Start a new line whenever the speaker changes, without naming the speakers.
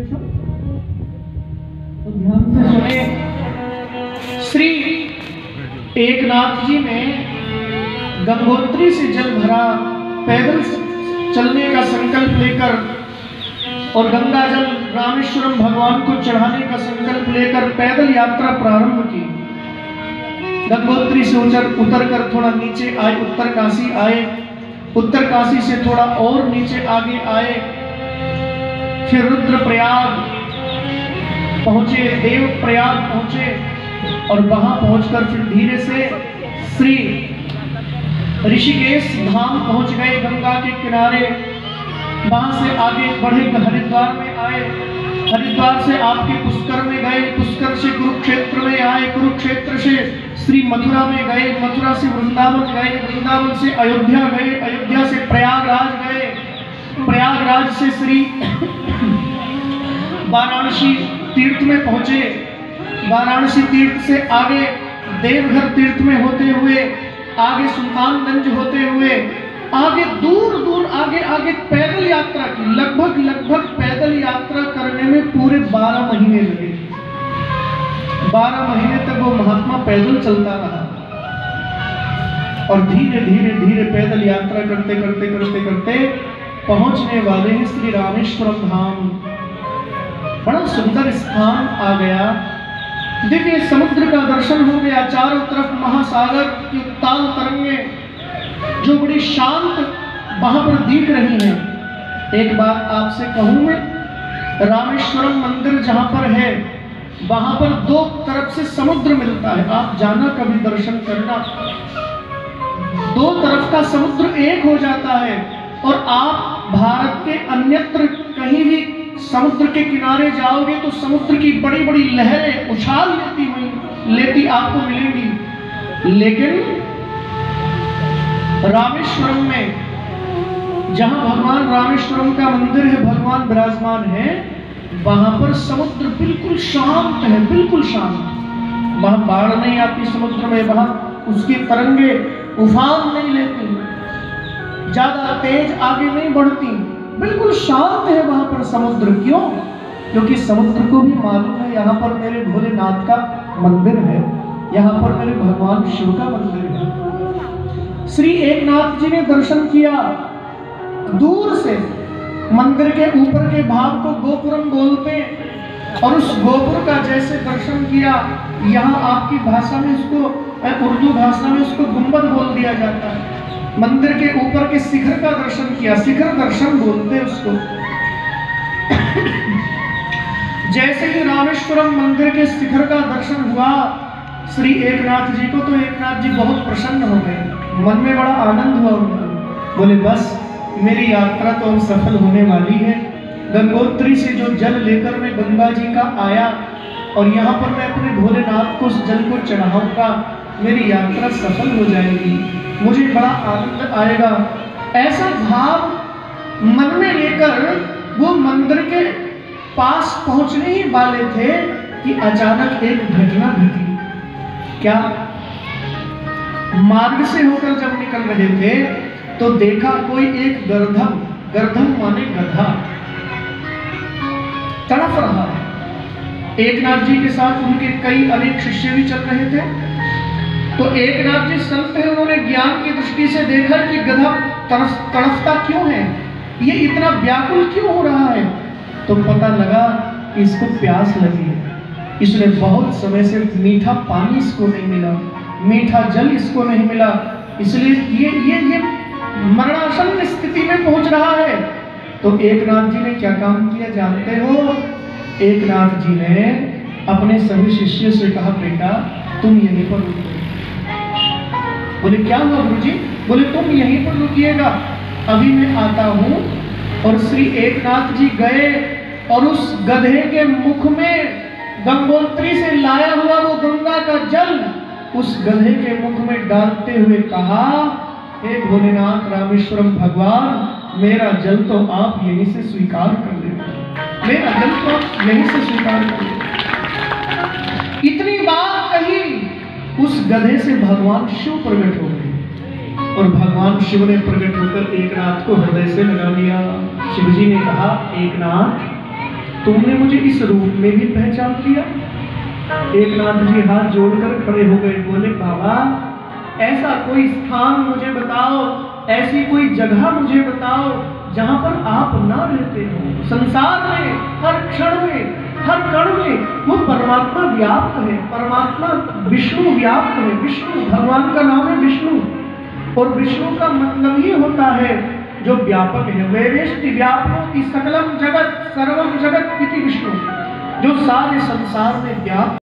तो ध्यान से सुने। श्री एकनाथ जी ने गंगोत्री से जल भरा, पैदल चलने का संकल्प लेकर और गंगा जल रामेश्वरम भगवान को चढ़ाने का संकल्प लेकर पैदल यात्रा प्रारंभ की। गंगोत्री से उतर कर थोड़ा नीचे आए, उत्तरकाशी आए, उत्तरकाशी से थोड़ा और नीचे आगे आए, फिर रुद्रप्रयाग पहुंचे, देव प्रयाग पहुंचे और वहां पहुंचकर फिर धीरे से श्री ऋषिकेश धाम पहुंच गए गंगा के किनारे। वहां से आगे बढ़े हरिद्वार में आए, हरिद्वार से आपके पुष्कर में गए, पुष्कर से कुरुक्षेत्र में आए, कुरुक्षेत्र से श्री मथुरा में गए, मथुरा से वृंदावन गए, वृंदावन से अयोध्या गए, अयोध्या से प्रयागराज गए, प्रयागराज से श्री वाराणसी तीर्थ में पहुंचे, वाराणसी तीर्थ से आगे देवघर तीर्थ में होते हुए आगे सुल्तानगंज होते हुए आगे दूर दूर आगे पैदल यात्रा की। लगभग पैदल यात्रा करने में पूरे 12 महीने लगे। 12 महीने तक वो महात्मा पैदल चलता रहा और धीरे धीरे पैदल यात्रा करते पहुंचने वाले हैं श्री रामेश्वरम धाम। बड़ा सुंदर स्थान आ गया, दिव्य समुद्र का दर्शन हो गया, चारों तरफ महासागर की उत्ताल तरंगें जो बड़ी शांत वहां पर दिख रही हैं। एक बात आपसे कहूं मैं, रामेश्वरम मंदिर जहां पर है वहां पर 2 तरफ से समुद्र मिलता है। आप जाना कभी दर्शन करना, 2 तरफ का समुद्र एक हो जाता है और आप भारत के अन्यत्र कहीं भी समुद्र के किनारे जाओगे तो समुद्र की बड़ी बड़ी लहरें उछाल लेती आपको मिलेंगी। लेकिन रामेश्वरम में जहां भगवान रामेश्वरम का मंदिर है, भगवान विराजमान है, वहां पर समुद्र बिल्कुल शांत है, बिल्कुल शांत। वहां बाढ़ नहीं आती समुद्र में, वहां उसकी तरंगे उफान नहीं लेती, ज्यादा तेज आगे नहीं बढ़ती, बिल्कुल शांत है वहां पर समुद्र। क्यों? क्योंकि समुद्र को भी मालूम है यहाँ पर मेरे भोलेनाथ का मंदिर है, यहाँ पर मेरे भगवान शिव का मंदिर है। श्री एकनाथ जी ने दर्शन किया दूर से, मंदिर के ऊपर के भाग को गोपुरम बोलते और उस गोपुर का जैसे दर्शन किया, यहाँ आपकी भाषा में उसको, उर्दू भाषा में उसको गुंबद बोल दिया जाता है। मंदिर के ऊपर के शिखर का दर्शन किया, शिखर दर्शन बोलते उसको। जैसे ही रामेश्वरम मंदिर के शिखर का दर्शन हुआ श्री एकनाथ जी को, तो एकनाथ जी बहुत प्रसन्न हो गए, मन में बड़ा आनंद हुआ उनको। बोले बस मेरी यात्रा तो अब सफल होने वाली है। गंगोत्री से जो जल लेकर मैं गंगा जी का आया और यहाँ पर मैं अपने भोलेनाथ को उस जल को चढ़ाऊंगा, मेरी यात्रा सफल हो जाएगी, मुझे बड़ा आनंद आएगा। ऐसा भाव मन में लेकर वो मंदिर के पास पहुंचने ही वाले थे कि अचानक एक घटना घटी। क्या? मार्ग से होकर जब निकल रहे थे तो देखा कोई एक गर्दभ माने गधा तड़प रहा है। एकनाथ जी के साथ उनके कई अनेक शिष्य भी चल रहे थे। तो एकनाथ जी संत है, उन्होंने ज्ञान की दृष्टि से देखा कि गधा तड़पता क्यों है, ये इतना व्याकुल क्यों हो रहा है। तो पता लगा कि इसको प्यास लगी है, इसने बहुत समय से मीठा पानी इसको नहीं मिला, मीठा जल इसको नहीं मिला, इसलिए ये मरणासन स्थिति में पहुंच रहा है। तो एकनाथ जी ने क्या काम किया जानते हो? एकनाथ जी ने अपने सभी शिष्य से कहा, बेटा तुम यहीं पर रुको। बोले क्या हुआ गुरुजी? बोले तुम यहीं पर रुकिएगा, अभी मैं आता हूं। और श्री एकनाथ जी गए और उस गधे के मुख में गंगोत्री से लाया हुआ वो गंगा का जल उस गधे के मुख में डालते हुए कहा, हे भोलेनाथ रामेश्वरम भगवान, मेरा जल तो आप यहीं से स्वीकार कर लें, मेरा जल तो आप यहीं से स्वीकार कर लें। इतनी बात कही, उस गधे से भगवान शिव प्रकट हो गए और भगवान शिव ने प्रकट होकर एकनाथ को हृदय से लगा लिया। शिवजी ने कहा, एकनाथ तुमने मुझे इस रूप में भी पहचान लिया। एकनाथ जी हाथ जोड़कर खड़े हो गए, बोले बाबा ऐसा कोई स्थान मुझे बताओ, ऐसी कोई जगह मुझे बताओ जहां पर आप ना रहते हो। संसार में हर क्षण में, हर कण में वो परमात्मा व्याप्त है, परमात्मा विष्णु व्याप्त है। विष्णु भगवान का नाम है विष्णु, और विष्णु का मतलब ही होता है जो व्यापक है। वैवेष्टि व्याप्नोति सकलम जगत सर्वम जगत इति विष्णु, जो सारे संसार में व्याप्त